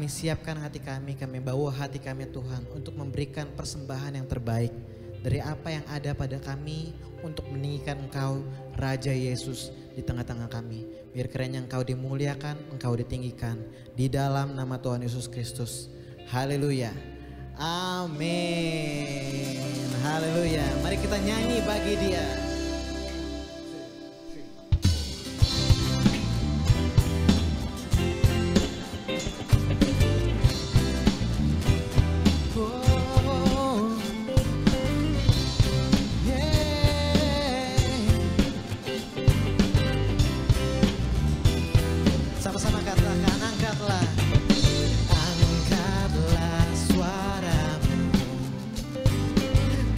siapkan hati kami bawa hati kami Tuhan untuk memberikan persembahan yang terbaik dari apa yang ada pada kami untuk meninggikan Engkau Raja Yesus di tengah-tengah kami. Biar kiranya Engkau dimuliakan, Engkau ditinggikan di dalam nama Tuhan Yesus Kristus. Haleluya. Amin. Haleluya. Mari kita nyanyi bagi Dia. Sama-sama katakan, angkatlah. Angkatlah suaramu,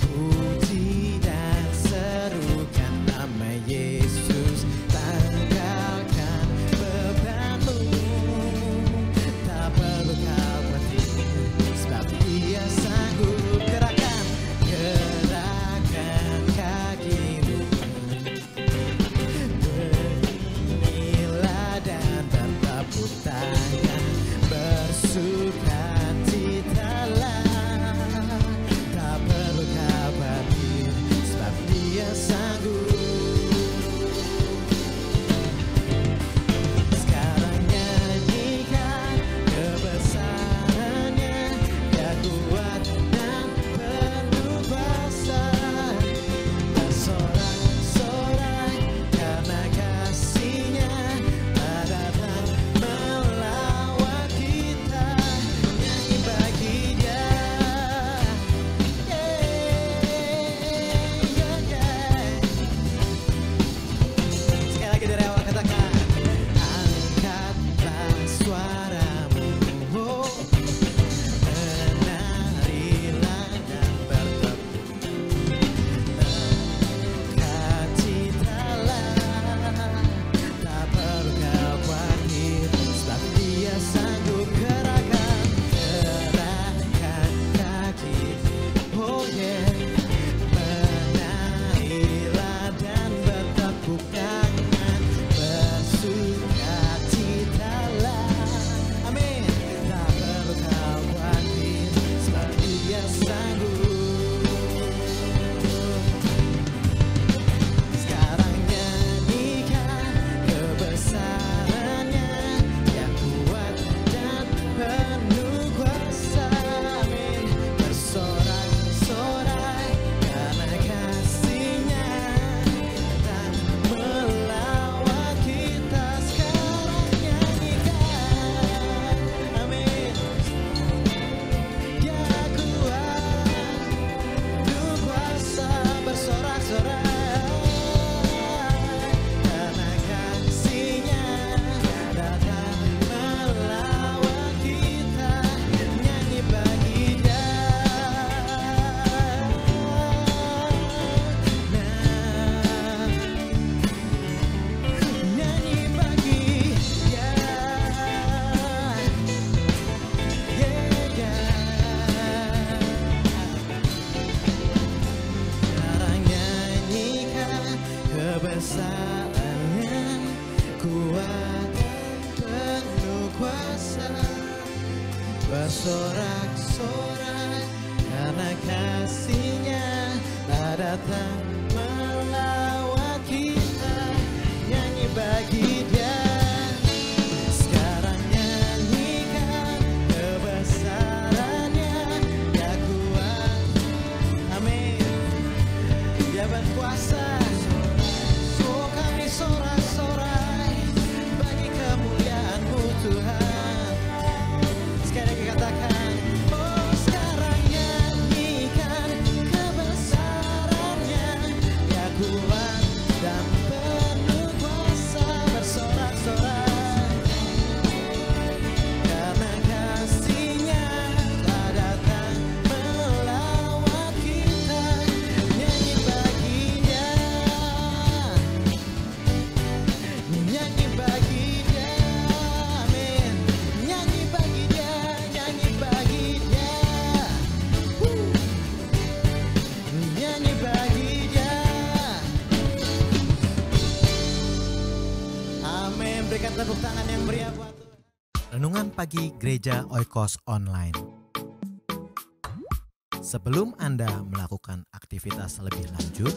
puji dan serukan nama Yesus. Tanggalkan bebanmu, tak perlu kau khawatir, sebab Dia sanggup. Gerakan kakimu, berdirilah dan bertepuk tangan, bersukacitalah, tak perlu khawatir, sebab Dia sanggup. Sekarang nyanyikan kebesarannya, Dia kuat dan penuh kuasa. Bersorak-sorai karena kasih-Nya, tak datang melawan kita. Nyanyi bagi Dia. Sekali lagi dari awal katakan, angkatlah suaramu, menarilah dan bertepuk sukacitalah, tak perlu kau khawatir, sebab Dia sanggup. Gerakan kaki, oh yeah, menarilah dan bertepuk tangan, bersukacitalah, amin, tak perlu kau khawatir, sebab Dia sanggup. Sekarang nyanyikan kebesarannya, yang kuat dan penuh kuasa, amin. Bersorak-sorai karena kasih-Nya, tak melawan kita. Sekarang nyanyikan, amin. Dia kuat, penuh kuasa, bersorak-sorai karena kasih-Nya, datang melawan kita. Nyanyi bagi Dia. Nyanyi bagi Dia. Sekarang nyanyikan kebesarannya, kuat dan penuh kuasa. Bersorak-sorai karena kasih-Nya, tak datang melawan kita. Nyanyi bagi Dia. Sekarang nyanyikan kebesarannya, Dia kuat, amin, Dia berkuasa. Oh, kami sorak-sorai bagi kemuliaan-Mu Tuhan. Sekali lagi katakan, oh sekarang nyanyikan kebesarannya, Pagi Gereja Oikos Online. Sebelum Anda melakukan aktivitas lebih lanjut,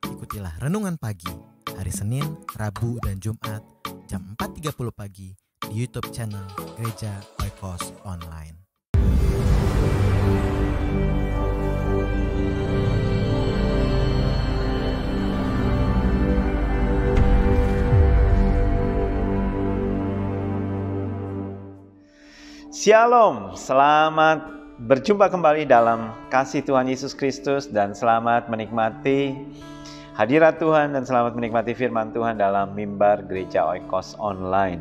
ikutilah Renungan Pagi hari Senin, Rabu, dan Jumat jam 4.30 pagi di YouTube channel Gereja Oikos Online. Shalom, selamat berjumpa kembali dalam kasih Tuhan Yesus Kristus dan selamat menikmati hadirat Tuhan dan selamat menikmati firman Tuhan dalam mimbar Gereja Oikos Online.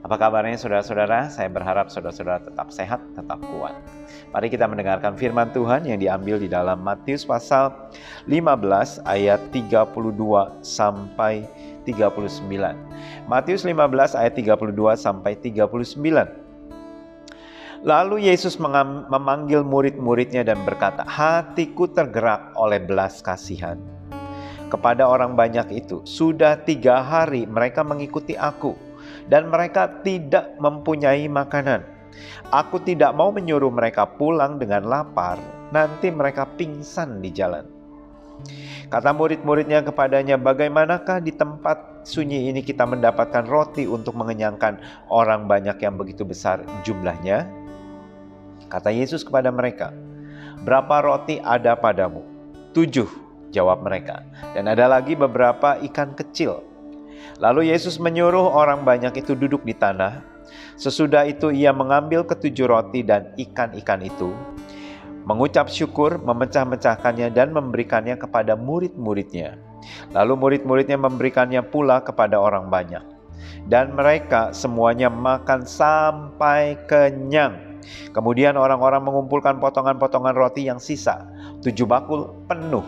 Apa kabarnya saudara-saudara? Saya berharap saudara-saudara tetap sehat, tetap kuat. Mari kita mendengarkan firman Tuhan yang diambil di dalam Matius pasal 15 ayat 32 sampai 39. Matius 15 ayat 32 sampai 39. Lalu Yesus memanggil murid-muridnya dan berkata, "Hatiku tergerak oleh belas kasihan kepada orang banyak itu. Sudah 3 hari mereka mengikuti aku, dan mereka tidak mempunyai makanan. Aku tidak mau menyuruh mereka pulang dengan lapar, nanti mereka pingsan di jalan." Kata murid-muridnya kepadanya, "Bagaimanakah di tempat sunyi ini kita mendapatkan roti untuk mengenyangkan orang banyak yang begitu besar jumlahnya?" Kata Yesus kepada mereka, "Berapa roti ada padamu?" 7, jawab mereka. "Dan ada lagi beberapa ikan kecil." Lalu Yesus menyuruh orang banyak itu duduk di tanah. Sesudah itu ia mengambil ke-7 roti dan ikan-ikan itu, mengucap syukur, memecah-mecahkannya dan memberikannya kepada murid-muridnya. Lalu murid-muridnya memberikannya pula kepada orang banyak. Dan mereka semuanya makan sampai kenyang. Kemudian orang-orang mengumpulkan potongan-potongan roti yang sisa, 7 bakul penuh.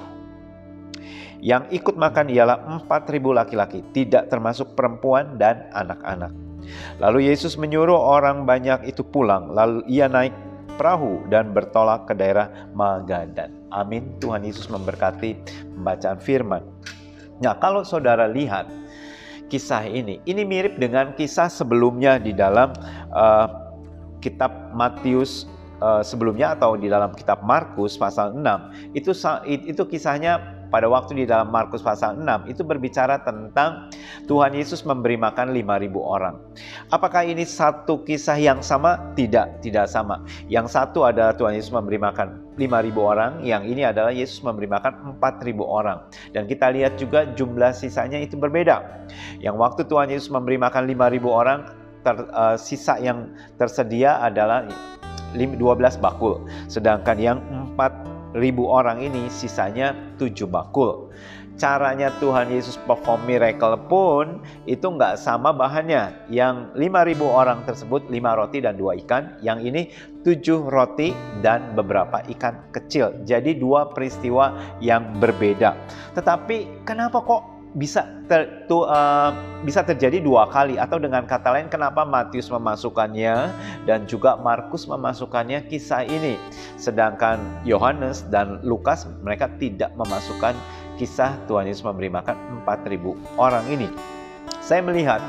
Yang ikut makan ialah 4.000 laki-laki, tidak termasuk perempuan dan anak-anak. Lalu Yesus menyuruh orang banyak itu pulang, lalu ia naik perahu dan bertolak ke daerah Magadan. Amin. Tuhan Yesus memberkati pembacaan firman. Nah, kalau saudara lihat kisah ini mirip dengan kisah sebelumnya di dalam kitab Matius sebelumnya, atau di dalam kitab Markus pasal 6. Itu kisahnya pada waktu di dalam Markus pasal 6 itu berbicara tentang Tuhan Yesus memberi makan 5.000 orang. Apakah ini satu kisah yang sama? Tidak sama. Yang satu adalah Tuhan Yesus memberi makan 5.000 orang, yang ini adalah Yesus memberi makan 4.000 orang. Dan kita lihat juga jumlah sisanya itu berbeda. Yang waktu Tuhan Yesus memberi makan 5.000 orang, sisa yang tersedia adalah 12 bakul. Sedangkan yang 4.000 orang ini sisanya 7 bakul. Caranya Tuhan Yesus perform miracle pun itu nggak sama bahannya. Yang 5.000 orang tersebut 5 roti dan 2 ikan. Yang ini 7 roti dan beberapa ikan kecil. Jadi 2 peristiwa yang berbeda. Tetapi kenapa kok bisa terjadi 2 kali, atau dengan kata lain kenapa Matius memasukkannya dan juga Markus memasukkannya kisah ini, sedangkan Yohanes dan Lukas mereka tidak memasukkan kisah Tuhan Yesus memberi makan 4.000 orang ini. Saya melihat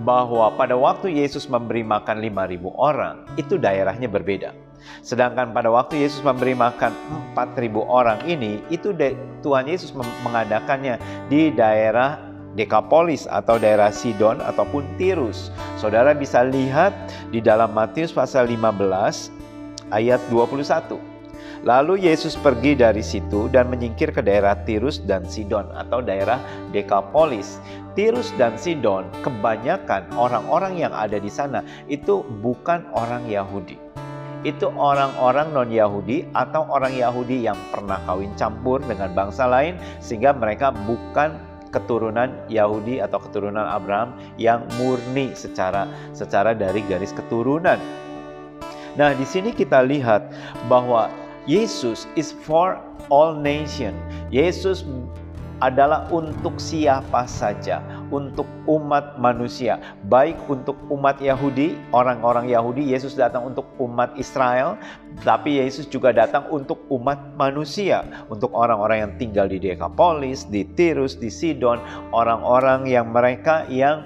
bahwa pada waktu Yesus memberi makan 5.000 orang itu daerahnya berbeda. Sedangkan pada waktu Yesus memberi makan 4.000 orang ini, itu Tuhan Yesus mengadakannya di daerah Dekapolis atau daerah Sidon ataupun Tirus. Saudara bisa lihat di dalam Matius pasal 15 ayat 21. Lalu Yesus pergi dari situ dan menyingkir ke daerah Tirus dan Sidon atau daerah Dekapolis. Tirus dan Sidon, kebanyakan orang-orang yang ada di sana itu bukan orang Yahudi. Itu orang-orang non-Yahudi atau orang Yahudi yang pernah kawin campur dengan bangsa lain, sehingga mereka bukan keturunan Yahudi atau keturunan Abraham yang murni secara dari garis keturunan. Nah, di sini kita lihat bahwa Yesus is for all nation. Yesus adalah untuk siapa saja, untuk umat manusia, baik untuk umat Yahudi, orang-orang Yahudi. Yesus datang untuk umat Israel, tapi Yesus juga datang untuk umat manusia, untuk orang-orang yang tinggal di Dekapolis, di Tirus, di Sidon, orang-orang yang mereka yang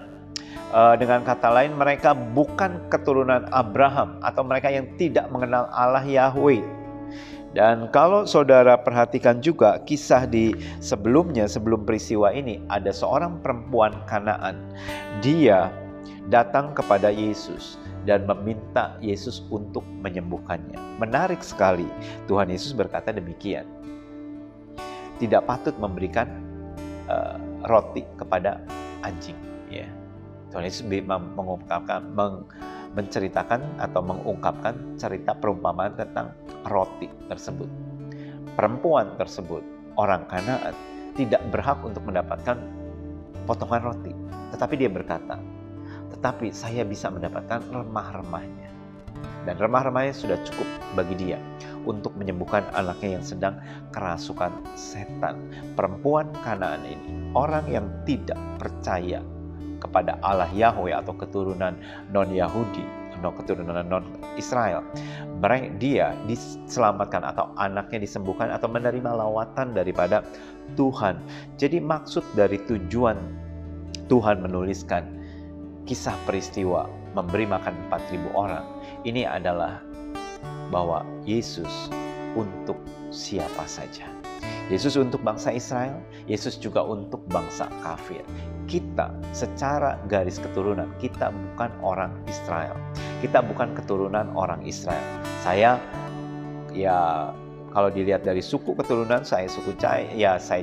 Dengan kata lain, mereka bukan keturunan Abraham atau mereka yang tidak mengenal Allah Yahweh. Dan kalau saudara perhatikan juga kisah di sebelumnya, sebelum peristiwa ini, ada seorang perempuan Kanaan. Dia datang kepada Yesus dan meminta Yesus untuk menyembuhkannya. Menarik sekali, Tuhan Yesus berkata demikian. Tidak patut memberikan roti kepada anjing. Ya. Tuhan Yesus menceritakan atau mengungkapkan cerita perumpamaan tentang roti tersebut. Perempuan tersebut, orang Kanaan, tidak berhak untuk mendapatkan potongan roti. Tetapi dia berkata, tetapi saya bisa mendapatkan remah-remahnya. Dan remah-remahnya sudah cukup bagi dia untuk menyembuhkan anaknya yang sedang kerasukan setan. Perempuan Kanaan ini, orang yang tidak percaya kepada Allah Yahweh atau keturunan non-Yahudi, keturunan non-Israel. Dia diselamatkan atau anaknya disembuhkan atau menerima lawatan daripada Tuhan. Jadi maksud dari tujuan Tuhan menuliskan kisah peristiwa memberi makan 4.000 orang ini adalah bahwa Yesus untuk siapa saja. Yesus untuk bangsa Israel, Yesus juga untuk bangsa kafir. Kita secara garis keturunan, kita bukan orang Israel. Kita bukan keturunan orang Israel. Saya kalau dilihat dari suku keturunan, saya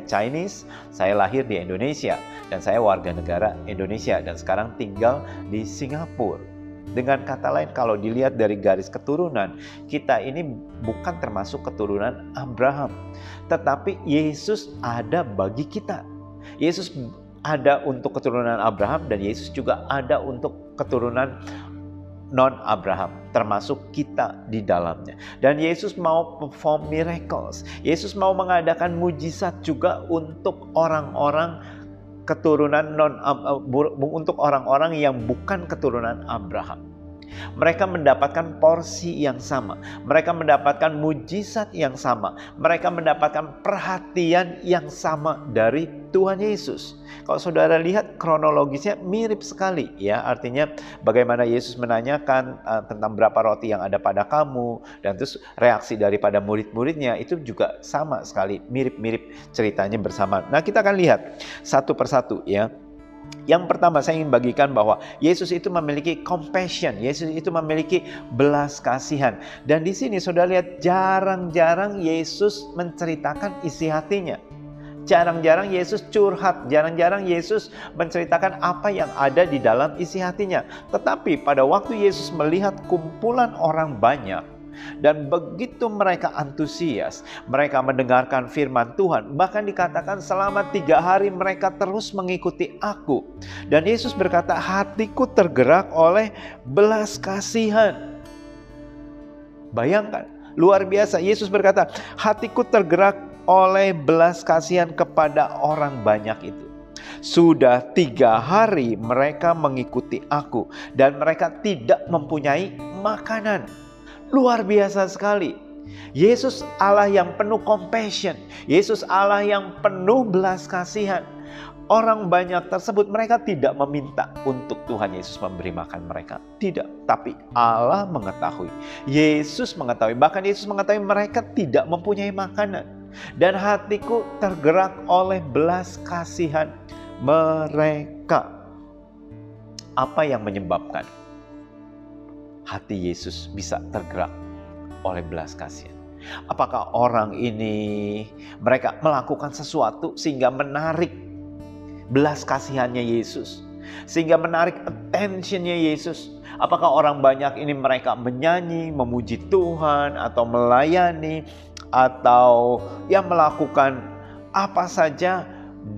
Chinese, saya lahir di Indonesia dan saya warga negara Indonesia dan sekarang tinggal di Singapura. Dengan kata lain, kalau dilihat dari garis keturunan, kita ini bukan termasuk keturunan Abraham. Tetapi Yesus ada bagi kita. Yesus ada untuk keturunan Abraham dan Yesus juga ada untuk keturunan non-Abraham, termasuk kita di dalamnya. Dan Yesus mau perform miracles. Yesus mau mengadakan mujizat juga untuk orang-orang keturunan untuk orang-orang yang bukan keturunan Abraham. Mereka mendapatkan porsi yang sama. Mereka mendapatkan mujizat yang sama. Mereka mendapatkan perhatian yang sama dari Tuhan Yesus. Kalau saudara lihat kronologisnya mirip sekali ya. Artinya bagaimana Yesus menanyakan tentang berapa roti yang ada pada kamu. Dan terus reaksi daripada murid-muridnya itu juga sama sekali. Mirip-mirip ceritanya bersama. Nah, kita akan lihat satu persatu ya. Yang pertama saya ingin bagikan bahwa Yesus itu memiliki compassion, Yesus itu memiliki belas kasihan. Dan di sini saudara lihat jarang-jarang Yesus menceritakan isi hatinya. Jarang-jarang Yesus curhat, jarang-jarang Yesus menceritakan apa yang ada di dalam isi hatinya. Tetapi pada waktu Yesus melihat kumpulan orang banyak, dan begitu mereka antusias, mereka mendengarkan firman Tuhan. Bahkan dikatakan selama 3 hari mereka terus mengikuti aku. Dan Yesus berkata, hatiku tergerak oleh belas kasihan. Bayangkan, luar biasa. Yesus berkata, hatiku tergerak oleh belas kasihan kepada orang banyak itu. Sudah 3 hari mereka mengikuti aku dan mereka tidak mempunyai makanan. Luar biasa sekali. Yesus Allah yang penuh compassion. Yesus Allah yang penuh belas kasihan. Orang banyak tersebut mereka tidak meminta untuk Tuhan Yesus memberi makan mereka. Tidak. Tapi Allah mengetahui. Yesus mengetahui. Bahkan Yesus mengetahui mereka tidak mempunyai makanan. Dan hatiku tergerak oleh belas kasihan mereka. Apa yang menyebabkan hati Yesus bisa tergerak oleh belas kasihan? Apakah orang ini mereka melakukan sesuatu sehingga menarik belas kasihannya Yesus, sehingga menarik attentionnya Yesus? Apakah orang banyak ini mereka menyanyi, memuji Tuhan, atau melayani, atau melakukan apa saja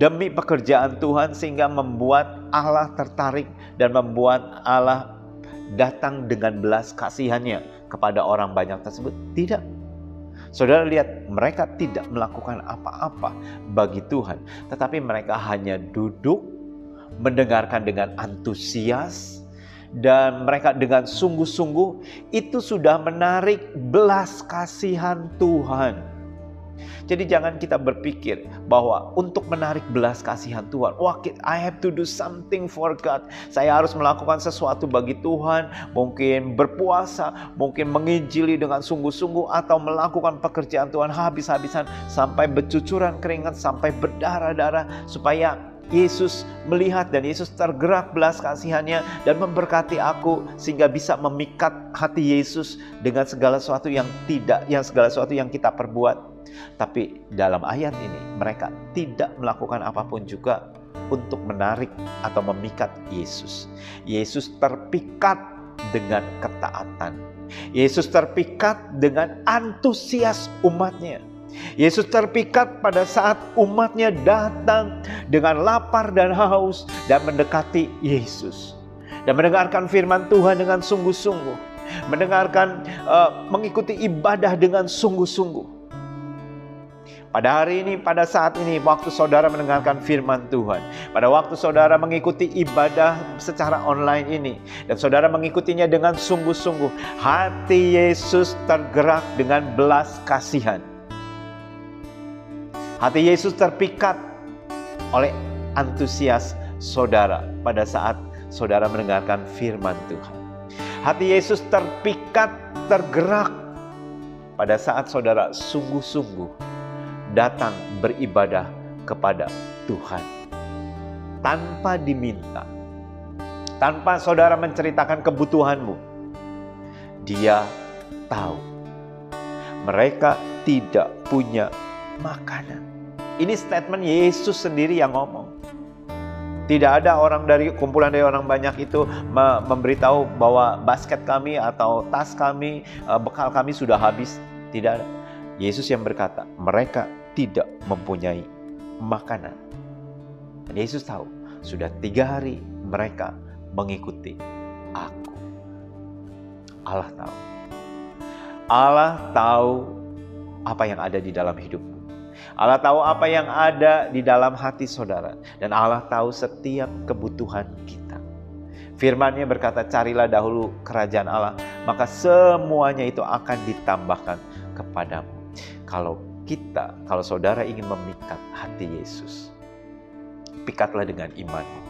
demi pekerjaan Tuhan sehingga membuat Allah tertarik dan membuat Allah datang dengan belas kasihannya kepada orang banyak tersebut? Tidak. Saudara lihat, mereka tidak melakukan apa-apa bagi Tuhan, tetapi mereka hanya duduk, mendengarkan dengan antusias, dan mereka dengan sungguh-sungguh itu sudah menarik belas kasihan Tuhan. Jadi jangan kita berpikir bahwa untuk menarik belas kasihan Tuhan, I have to do something for God. Saya harus melakukan sesuatu bagi Tuhan, mungkin berpuasa, mungkin menginjili dengan sungguh-sungguh, atau melakukan pekerjaan Tuhan habis-habisan sampai bercucuran keringat, sampai berdarah-darah, supaya Yesus melihat dan Yesus tergerak belas kasihannya dan memberkati aku, sehingga bisa memikat hati Yesus dengan segala sesuatu yang kita perbuat. Tapi dalam ayat ini mereka tidak melakukan apapun juga untuk menarik atau memikat Yesus. Yesus terpikat dengan ketaatan. Yesus terpikat dengan antusias umatnya. Yesus terpikat pada saat umatnya datang dengan lapar dan haus dan mendekati Yesus dan mendengarkan firman Tuhan dengan sungguh-sungguh, mengikuti ibadah dengan sungguh-sungguh. Pada hari ini, pada saat ini, waktu saudara mendengarkan firman Tuhan, pada waktu saudara mengikuti ibadah secara online ini, dan saudara mengikutinya dengan sungguh-sungguh, hati Yesus tergerak dengan belas kasihan. Hati Yesus terpikat oleh antusias saudara pada saat saudara mendengarkan firman Tuhan. Hati Yesus terpikat, tergerak pada saat saudara sungguh-sungguh datang beribadah kepada Tuhan tanpa diminta, tanpa saudara menceritakan kebutuhanmu. Dia tahu mereka tidak punya makanan. Ini statement Yesus sendiri yang ngomong. Tidak ada orang dari kumpulan dari orang banyak itu memberitahu bahwa basket kami atau tas kami, bekal kami sudah habis. Tidak ada. Yesus yang berkata, mereka tidak mempunyai makanan. Dan Yesus tahu, sudah 3 hari mereka mengikuti aku. Allah tahu. Allah tahu apa yang ada di dalam hidupmu. Allah tahu apa yang ada di dalam hati saudara. Dan Allah tahu setiap kebutuhan kita. Firman-Nya berkata, carilah dahulu kerajaan Allah, maka semuanya itu akan ditambahkan kepadamu. Kalau saudara ingin memikat hati Yesus, pikatlah dengan imanmu,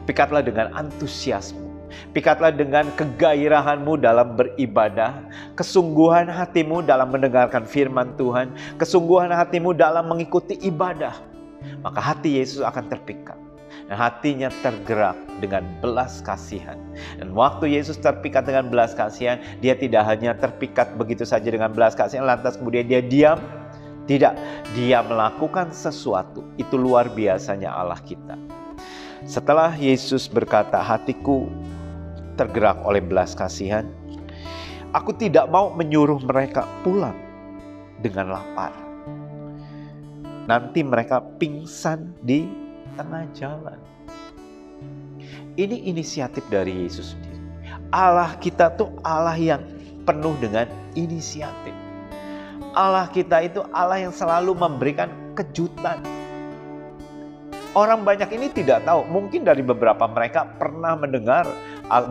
pikatlah dengan antusiasmu, pikatlah dengan kegairahanmu dalam beribadah, kesungguhan hatimu dalam mendengarkan firman Tuhan, kesungguhan hatimu dalam mengikuti ibadah, maka hati Yesus akan terpikat. Dan hatinya tergerak dengan belas kasihan. Dan waktu Yesus terpikat dengan belas kasihan, dia tidak hanya terpikat begitu saja dengan belas kasihan, lantas kemudian dia diam. Tidak, dia melakukan sesuatu. Itu luar biasanya Allah kita. Setelah Yesus berkata, hatiku tergerak oleh belas kasihan, aku tidak mau menyuruh mereka pulang dengan lapar. Nanti mereka pingsan di tengah jalan. Ini inisiatif dari Yesus sendiri. Allah kita tuh Allah yang penuh dengan inisiatif. Allah kita itu Allah yang selalu memberikan kejutan. Orang banyak ini tidak tahu, mungkin dari beberapa mereka pernah mendengar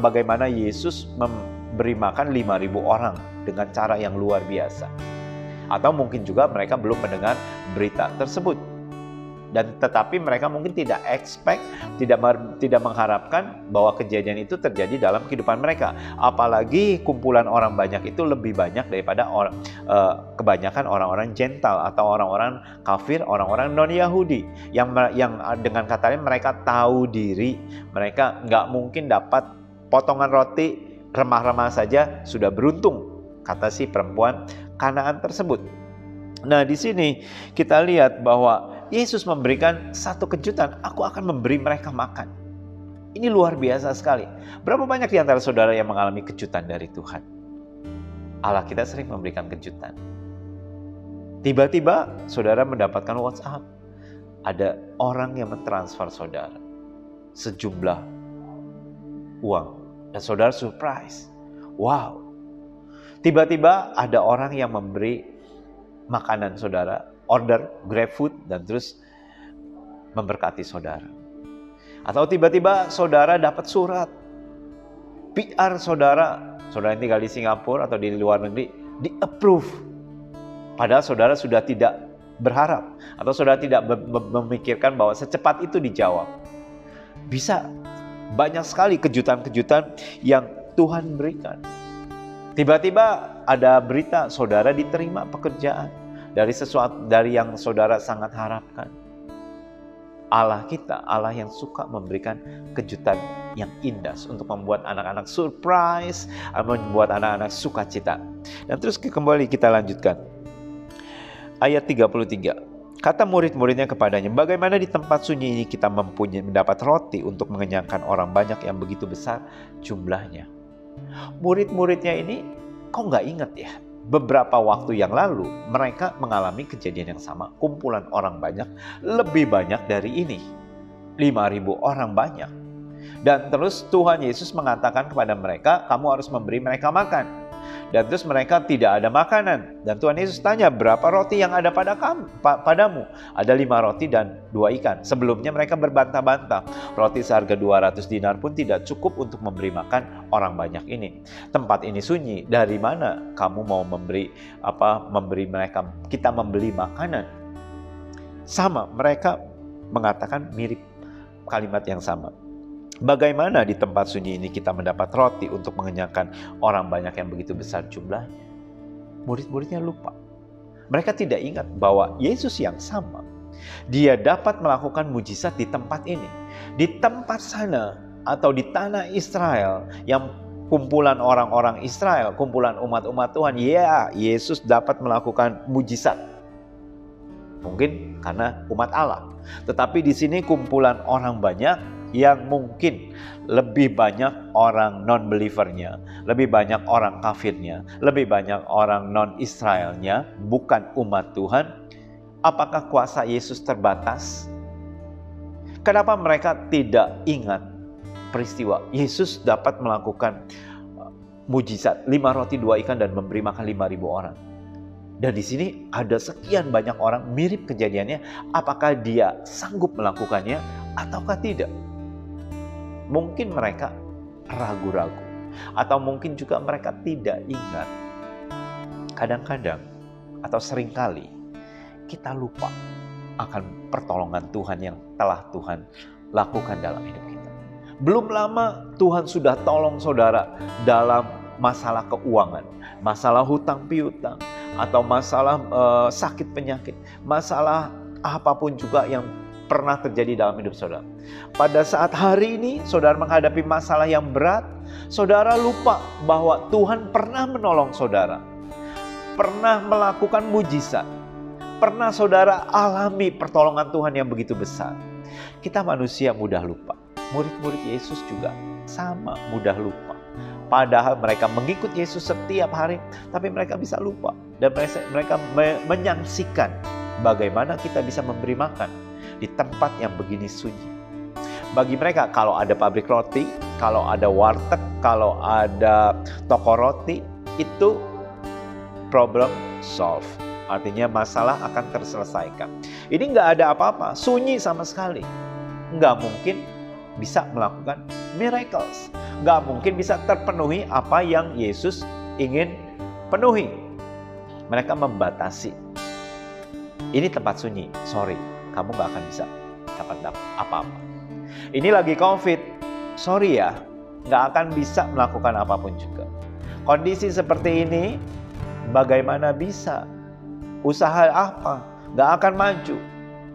bagaimana Yesus memberi makan 5.000 orang dengan cara yang luar biasa. Atau mungkin juga mereka belum mendengar berita tersebut. Dan tetapi mereka mungkin tidak expect, tidak mengharapkan bahwa kejadian itu terjadi dalam kehidupan mereka. Apalagi kumpulan orang banyak itu lebih banyak daripada kebanyakan orang-orang Gentile atau orang-orang kafir, orang-orang non-Yahudi yang dengan katanya mereka tahu diri, mereka nggak mungkin dapat potongan roti remah-remah saja sudah beruntung, kata si perempuan Kanaan tersebut. Nah, di sini kita lihat bahwa Yesus memberikan satu kejutan, aku akan memberi mereka makan. Ini luar biasa sekali. Berapa banyak di antara saudara yang mengalami kejutan dari Tuhan? Allah kita sering memberikan kejutan. Tiba-tiba saudara mendapatkan WhatsApp. Ada orang yang mentransfer saudara sejumlah uang. Dan saudara surprise. Wow. Tiba-tiba ada orang yang memberi makanan saudara, order GrabFood dan terus memberkati saudara. Atau tiba-tiba saudara dapat surat PR saudara yang tinggal di Singapura atau di luar negeri di approve Padahal saudara sudah tidak berharap atau saudara tidak memikirkan bahwa secepat itu dijawab. Bisa banyak sekali kejutan-kejutan yang Tuhan berikan. Tiba-tiba ada berita saudara diterima pekerjaan dari yang saudara sangat harapkan. Allah kita, Allah yang suka memberikan kejutan yang indah untuk membuat anak-anak surprise, membuat anak-anak sukacita. Dan terus kembali kita lanjutkan. Ayat 33. Kata murid-muridnya kepadanya, bagaimana di tempat sunyi ini kita mendapat roti untuk mengenyangkan orang banyak yang begitu besar jumlahnya. Murid-muridnya ini kok nggak ingat ya? Beberapa waktu yang lalu mereka mengalami kejadian yang sama. Kumpulan orang banyak, lebih banyak dari ini. 5.000 orang banyak. Dan terus Tuhan Yesus mengatakan kepada mereka, kamu harus memberi mereka makan. Dan terus mereka tidak ada makanan. Dan Tuhan Yesus tanya, berapa roti yang ada padamu? Ada 5 roti dan 2 ikan. Sebelumnya mereka berbantah-bantah. Roti seharga 200 dinar pun tidak cukup untuk memberi makan orang banyak ini. Tempat ini sunyi. Dari mana kamu mau memberi mereka, kita membeli makanan? Sama, mereka mengatakan mirip kalimat yang sama. Bagaimana di tempat sunyi ini kita mendapat roti untuk mengenyangkan orang banyak yang begitu besar jumlahnya? Murid-muridnya lupa. Mereka tidak ingat bahwa Yesus yang sama, dia dapat melakukan mujizat di tempat ini. Di tempat sana atau di tanah Israel yang kumpulan orang-orang Israel, kumpulan umat-umat Tuhan, ya Yesus dapat melakukan mujizat. Mungkin karena umat Allah. Tetapi di sini kumpulan orang banyak yang mungkin lebih banyak orang non-believernya, lebih banyak orang kafirnya, lebih banyak orang non-Israelnya, bukan umat Tuhan. Apakah kuasa Yesus terbatas? Kenapa mereka tidak ingat peristiwa Yesus dapat melakukan mujizat 5 roti 2 ikan dan memberi makan 5.000 orang? Dan di sini ada sekian banyak orang mirip kejadiannya. Apakah dia sanggup melakukannya ataukah tidak? Mungkin mereka ragu-ragu. Atau mungkin juga mereka tidak ingat. Kadang-kadang atau seringkali kita lupa akan pertolongan Tuhan yang telah Tuhan lakukan dalam hidup kita. Belum lama Tuhan sudah tolong saudara dalam masalah keuangan, masalah hutang piutang, atau masalah sakit penyakit, masalah apapun juga yang pernah terjadi dalam hidup saudara. Pada saat hari ini saudara menghadapi masalah yang berat, saudara lupa bahwa Tuhan pernah menolong saudara, pernah melakukan mujizat, pernah saudara alami pertolongan Tuhan yang begitu besar. Kita manusia mudah lupa. Murid-murid Yesus juga sama mudah lupa. Padahal mereka mengikut Yesus setiap hari, tapi mereka bisa lupa. Dan mereka menyaksikan bagaimana kita bisa memberi makan di tempat yang begini sunyi. Bagi mereka, kalau ada pabrik roti, kalau ada warteg, kalau ada toko roti, itu problem solve. Artinya masalah akan terselesaikan. Ini nggak ada apa-apa, sunyi sama sekali. Nggak mungkin bisa melakukan miracles. Nggak mungkin bisa terpenuhi apa yang Yesus ingin penuhi. Mereka membatasi. Ini tempat sunyi, sorry, kamu nggak akan bisa dapat apa-apa. Ini lagi COVID, sorry ya, nggak akan bisa melakukan apapun juga. Kondisi seperti ini, bagaimana bisa? Usaha apa? Nggak akan maju.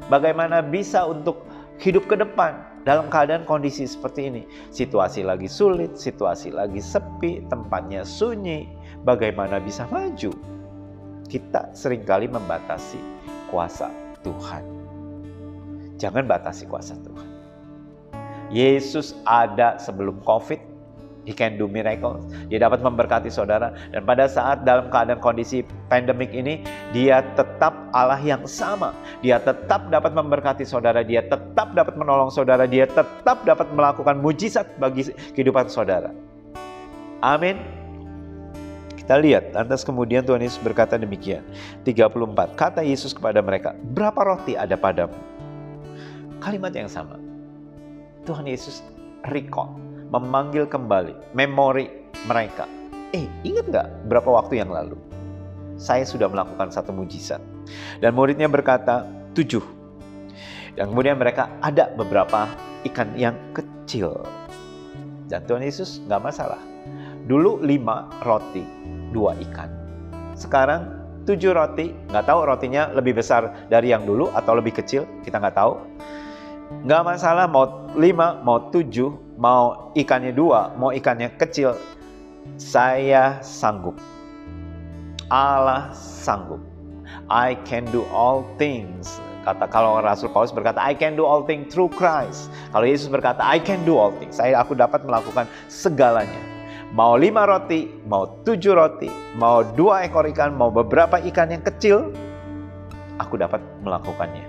Bagaimana bisa untuk hidup ke depan dalam keadaan kondisi seperti ini? Situasi lagi sulit, situasi lagi sepi, tempatnya sunyi. Bagaimana bisa maju? Kita seringkali membatasi kuasa Tuhan. Jangan batasi kuasa Tuhan. Yesus ada sebelum COVID. He can do miracles. Dia dapat memberkati saudara. Dan pada saat dalam keadaan kondisi pandemik ini, dia tetap Allah yang sama. Dia tetap dapat memberkati saudara. Dia tetap dapat menolong saudara. Dia tetap dapat melakukan mujizat bagi kehidupan saudara. Amin. Kita lihat, lantas kemudian Tuhan Yesus berkata demikian. 34, kata Yesus kepada mereka, berapa roti ada padamu? Kalimat yang sama. Tuhan Yesus recall, memanggil kembali memori mereka. Ingat gak berapa waktu yang lalu? saya sudah melakukan satu mujizat. Dan muridnya berkata, 7. Dan kemudian mereka ada beberapa ikan yang kecil. Dan Tuhan Yesus nggak masalah. Dulu 5 roti, 2 ikan. Sekarang 7 roti, nggak tahu rotinya lebih besar dari yang dulu atau lebih kecil, kita nggak tahu. Nggak masalah mau 5, mau 7, mau ikannya 2, mau ikannya kecil. Saya sanggup. Allah sanggup. I can do all things. Kalau Rasul Paulus berkata, I can do all things through Christ. Kalau Yesus berkata, I can do all things. Aku dapat melakukan segalanya. Mau 5 roti, mau 7 roti, mau 2 ekor ikan, mau beberapa ikan yang kecil, aku dapat melakukannya.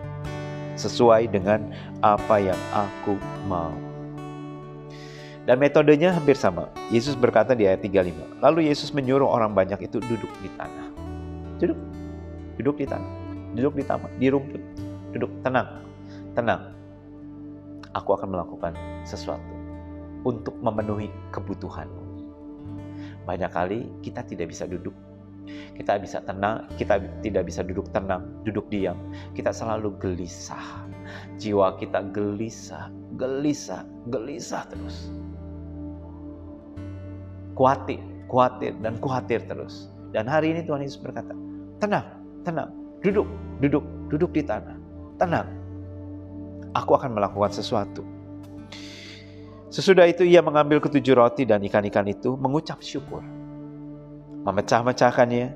Sesuai dengan apa yang aku mau. Dan metodenya hampir sama. Yesus berkata di ayat 35. Lalu Yesus menyuruh orang banyak itu duduk di tanah. Duduk di tanah. Duduk di taman, di rumput. Duduk, tenang. Aku akan melakukan sesuatu untuk memenuhi kebutuhanmu. Banyak kali kita tidak bisa duduk. Kita bisa tenang, kita tidak bisa duduk tenang, duduk diam. Kita selalu gelisah. Jiwa kita gelisah terus. Khawatir terus. Dan hari ini Tuhan Yesus berkata, tenang, duduk di tanah. Tenang. Aku akan melakukan sesuatu. Sesudah itu ia mengambil ke 7 roti dan ikan-ikan itu, mengucap syukur, memecah-mecahkannya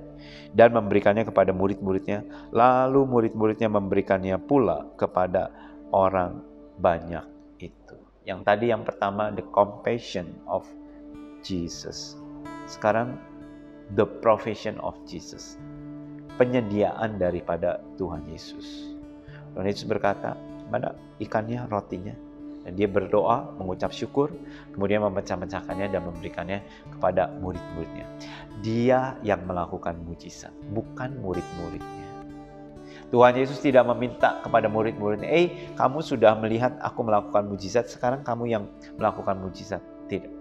dan memberikannya kepada murid-muridnya. Lalu murid-muridnya memberikannya pula kepada orang banyak itu. Yang tadi yang pertama, the compassion of Jesus. Sekarang the provision of Jesus. Penyediaan daripada Tuhan Yesus. Tuhan Yesus berkata, mana ikannya, rotinya? Dan dia berdoa, mengucap syukur, kemudian memecah-mecahkannya dan memberikannya kepada murid-muridnya. Dia yang melakukan mujizat, bukan murid-muridnya. Tuhan Yesus tidak meminta kepada murid-muridnya, kamu sudah melihat aku melakukan mujizat, sekarang kamu yang melakukan mujizat. Tidak.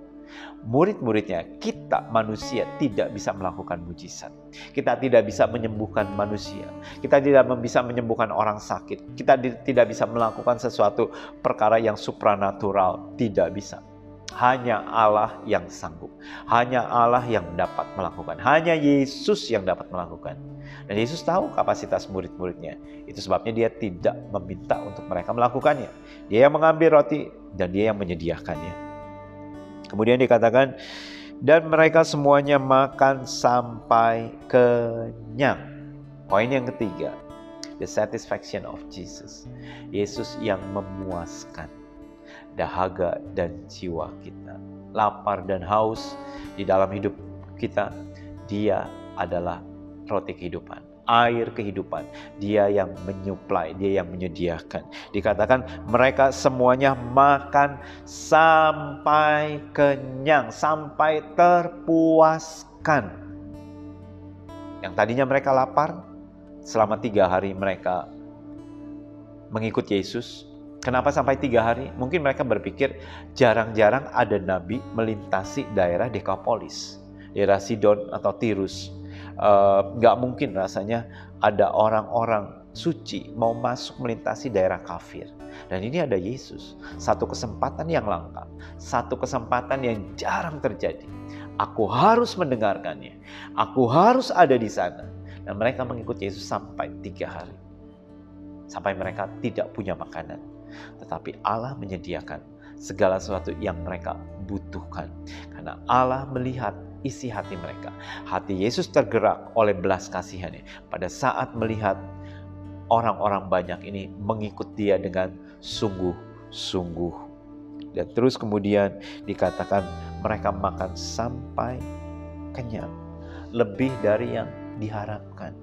Murid-muridnya, kita manusia tidak bisa melakukan mujizat. Kita tidak bisa menyembuhkan manusia. Kita tidak bisa menyembuhkan orang sakit. Kita tidak bisa melakukan sesuatu perkara yang supranatural. Tidak bisa. Hanya Allah yang sanggup. Hanya Allah yang dapat melakukan. Hanya Yesus yang dapat melakukan. Dan Yesus tahu kapasitas murid-muridnya. Itu sebabnya dia tidak meminta untuk mereka melakukannya. Dia yang mengambil roti dan dia yang menyediakannya. Kemudian dikatakan, dan mereka semuanya makan sampai kenyang. Poin yang ketiga, the satisfaction of Jesus. Yesus yang memuaskan dahaga dan jiwa kita. Lapar dan haus di dalam hidup kita, dia adalah roti kehidupan. Air kehidupan, dia yang menyuplai, dia yang menyediakan. Dikatakan mereka semuanya makan sampai kenyang, sampai terpuaskan. Yang tadinya mereka lapar, selama 3 hari mereka mengikut Yesus. Kenapa sampai 3 hari? Mungkin mereka berpikir jarang-jarang ada nabi melintasi daerah Dekapolis, daerah Sidon atau Tirus. Gak mungkin rasanya ada orang-orang suci mau masuk melintasi daerah kafir. Dan ini ada Yesus. Satu kesempatan yang langka. Satu kesempatan yang jarang terjadi. Aku harus mendengarkannya. Aku harus ada di sana. Dan mereka mengikut Yesus sampai 3 hari. Sampai mereka tidak punya makanan. Tetapi Allah menyediakan segala sesuatu yang mereka butuhkan. Karena Allah melihat isi hati mereka. Hati Yesus tergerak oleh belas kasihannya pada saat melihat orang-orang banyak ini mengikut dia dengan sungguh-sungguh. Dan terus kemudian dikatakan mereka makan sampai kenyang. Lebih dari yang diharapkan.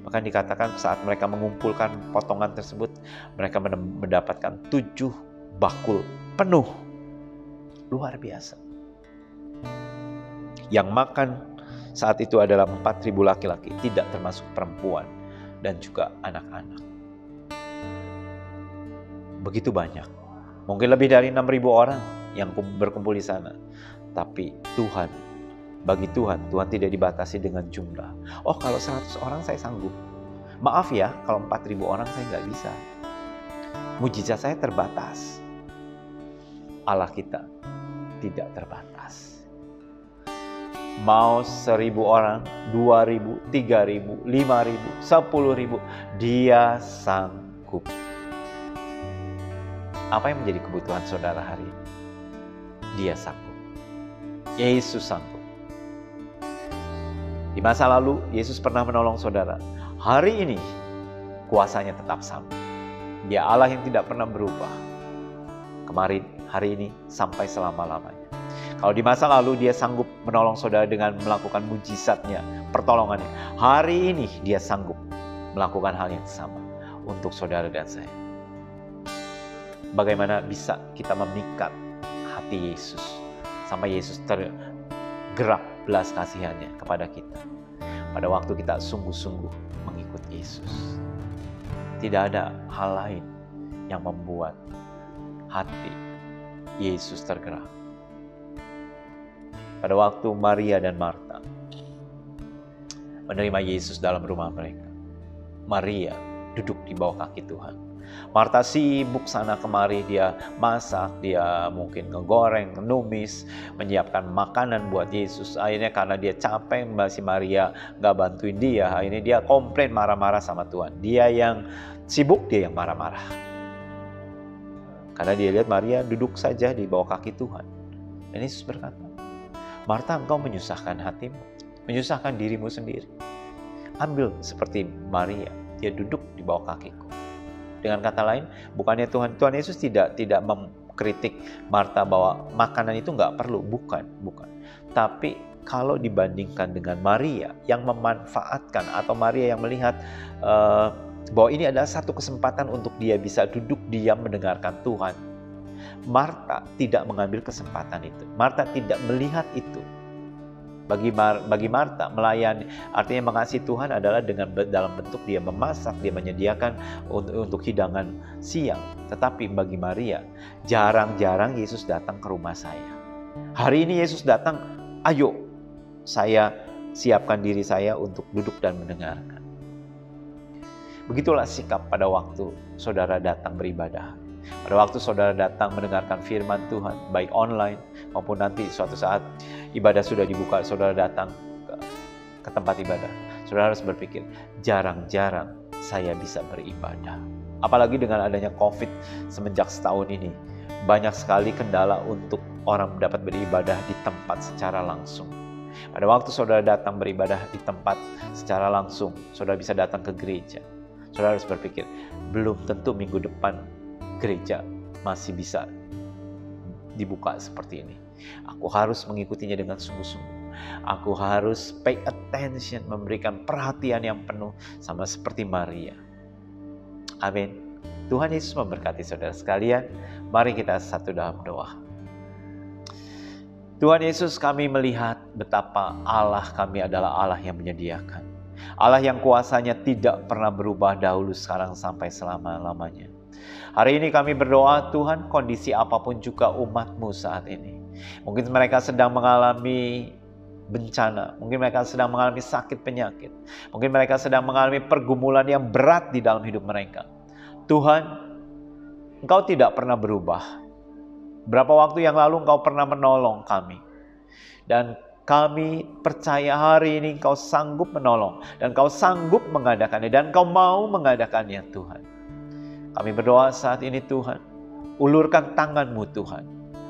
Bahkan dikatakan saat mereka mengumpulkan potongan tersebut, mereka mendapatkan 7 bakul penuh. Luar biasa. Yang makan saat itu adalah 4.000 laki-laki, tidak termasuk perempuan dan juga anak-anak. Begitu banyak. Mungkin lebih dari 6.000 orang yang berkumpul di sana. Tapi Tuhan Bagi Tuhan, Tuhan tidak dibatasi dengan jumlah. Oh, kalau 100 orang saya sanggup. Maaf ya, kalau 4.000 orang saya nggak bisa. Mujizat saya terbatas. Allah kita tidak terbatas. Mau 1.000 orang, 2.000, 3.000, 5.000, 10.000, Dia sanggup. Apa yang menjadi kebutuhan saudara hari ini? Dia sanggup. Yesus sanggup. Di masa lalu, Yesus pernah menolong saudara. Hari ini, kuasanya tetap sama. Dia Allah yang tidak pernah berubah. Kemarin, hari ini, sampai selama-lamanya. Kalau di masa lalu dia sanggup menolong saudara dengan melakukan mujizatnya, pertolongannya. Hari ini dia sanggup melakukan hal yang sama untuk saudara dan saya. Bagaimana bisa kita memikat hati Yesus sampai Yesus tergerak belas kasihannya kepada kita pada waktu kita sungguh-sungguh mengikut Yesus. Tidak ada hal lain yang membuat hati Yesus tergerak. Pada waktu Maria dan Marta menerima Yesus dalam rumah mereka, Maria duduk di bawah kaki Tuhan. Marta sibuk sana kemari, dia masak, dia mungkin ngegoreng, numis, menyiapkan makanan buat Yesus. Akhirnya karena dia capek, si Maria gak bantuin dia. Akhirnya dia komplain, marah-marah sama Tuhan. Dia yang sibuk, dia yang marah-marah. Karena dia lihat Maria duduk saja di bawah kaki Tuhan. Dan Yesus berkata, Marta, engkau menyusahkan hatimu, menyusahkan dirimu sendiri. Ambil seperti Maria, dia duduk di bawah kakiku. Dengan kata lain, bukannya Tuhan Yesus tidak mengkritik Marta bahwa makanan itu nggak perlu, bukan. Tapi kalau dibandingkan dengan Maria yang memanfaatkan atau Maria yang melihat bahwa ini adalah satu kesempatan untuk dia bisa duduk diam mendengarkan Tuhan, Marta tidak mengambil kesempatan itu. Marta tidak melihat itu. Bagi Marta, melayani artinya mengasihi Tuhan adalah dalam bentuk dia memasak, dia menyediakan untuk hidangan siang. Tetapi bagi Maria, jarang-jarang Yesus datang ke rumah saya. Hari ini Yesus datang, ayo saya siapkan diri saya untuk duduk dan mendengarkan. Begitulah sikap pada waktu saudara datang beribadah. Pada waktu saudara datang mendengarkan firman Tuhan, baik online maupun nanti suatu saat ibadah sudah dibuka, saudara datang ke tempat ibadah. Saudara harus berpikir, jarang-jarang saya bisa beribadah. Apalagi dengan adanya COVID semenjak setahun ini, banyak sekali kendala untuk orang dapat beribadah di tempat secara langsung. Pada waktu saudara datang beribadah di tempat secara langsung, saudara bisa datang ke gereja. Saudara harus berpikir, belum tentu minggu depan gereja masih bisa dibuka seperti ini. Aku harus mengikutinya dengan sungguh-sungguh. Aku harus pay attention, memberikan perhatian yang penuh sama seperti Maria. Amin. Tuhan Yesus memberkati saudara sekalian. Mari kita satu dalam doa. Tuhan Yesus, kami melihat betapa Allah kami adalah Allah yang menyediakan. Allah yang kuasanya tidak pernah berubah dahulu, sekarang, sampai selama-lamanya. Hari ini kami berdoa, Tuhan, kondisi apapun juga umat-Mu saat ini. Mungkin mereka sedang mengalami bencana, mungkin mereka sedang mengalami sakit penyakit, mungkin mereka sedang mengalami pergumulan yang berat di dalam hidup mereka. Tuhan, Engkau tidak pernah berubah. Berapa waktu yang lalu Engkau pernah menolong kami. Dan kami percaya hari ini Engkau sanggup menolong. Dan Engkau sanggup mengadakannya. Dan Engkau mau mengadakannya, Tuhan. Kami berdoa saat ini, Tuhan, ulurkan tangan-Mu, Tuhan,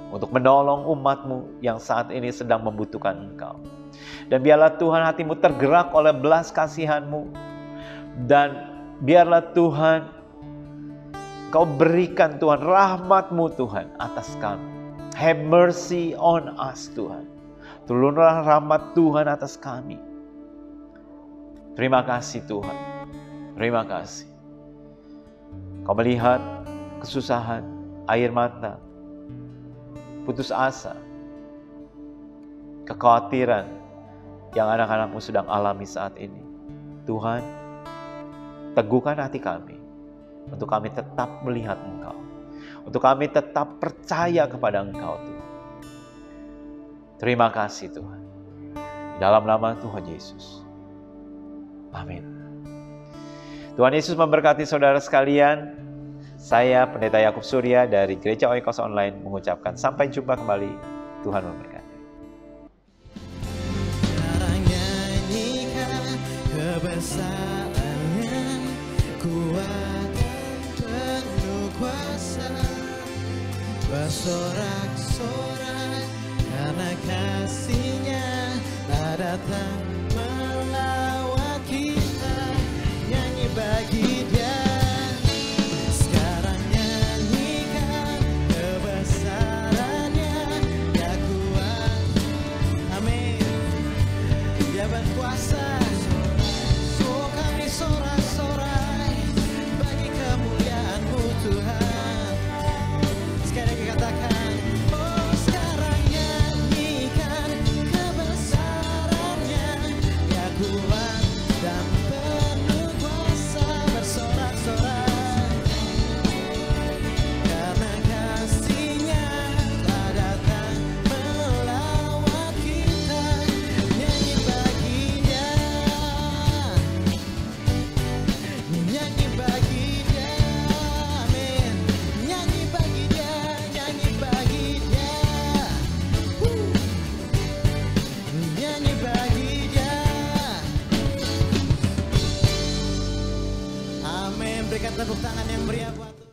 untuk menolong umat-Mu yang saat ini sedang membutuhkan Engkau. Dan biarlah Tuhan hati-Mu tergerak oleh belas kasihan-Mu. Dan biarlah Tuhan, Engkau berikan Tuhan rahmat-Mu, Tuhan, atas kami. Have mercy on us, Tuhan. Turunlah rahmat Tuhan atas kami. Terima kasih, Tuhan. Terima kasih. Kau melihat kesusahan, air mata, putus asa, kekhawatiran yang anak-anak-Mu sedang alami saat ini. Tuhan, teguhkan hati kami untuk kami tetap melihat Engkau, untuk kami tetap percaya kepada Engkau, Tuhan. Terima kasih, Tuhan. Dalam nama Tuhan Yesus. Amin. Tuhan Yesus memberkati saudara sekalian. Saya Pendeta Yakub Surya dari Gereja Oikos Online mengucapkan sampai jumpa kembali. Tuhan memberkati. Sekarang nyanyikan kebesarannya, kuat dan penuh kuasa, bersorak-sorak karena kasih-Nya tak datang melawat kita. Nyanyi bagi Dia. Sekarang nyanyikan kebesarannya, Dia kuat, amin, Dia berkuasa. Oh, kami sorak-sorai bagi kemuliaan-Mu Tuhan. Sekali lagi katakan, oh sekarang nyanyikan kebesarannya, Dia kuat dan penuh kuasa, bersorak-sorak karena kasih-Nya telah datang melawat kita. Nyanyi bagi Dia, nyanyi bagi Dia, amin. Nyanyi bagi Dia, nyanyi bagi Dia, nyanyi bagi Dia, amin. Berikan tepuk tangan yang meriah buat Tuhan.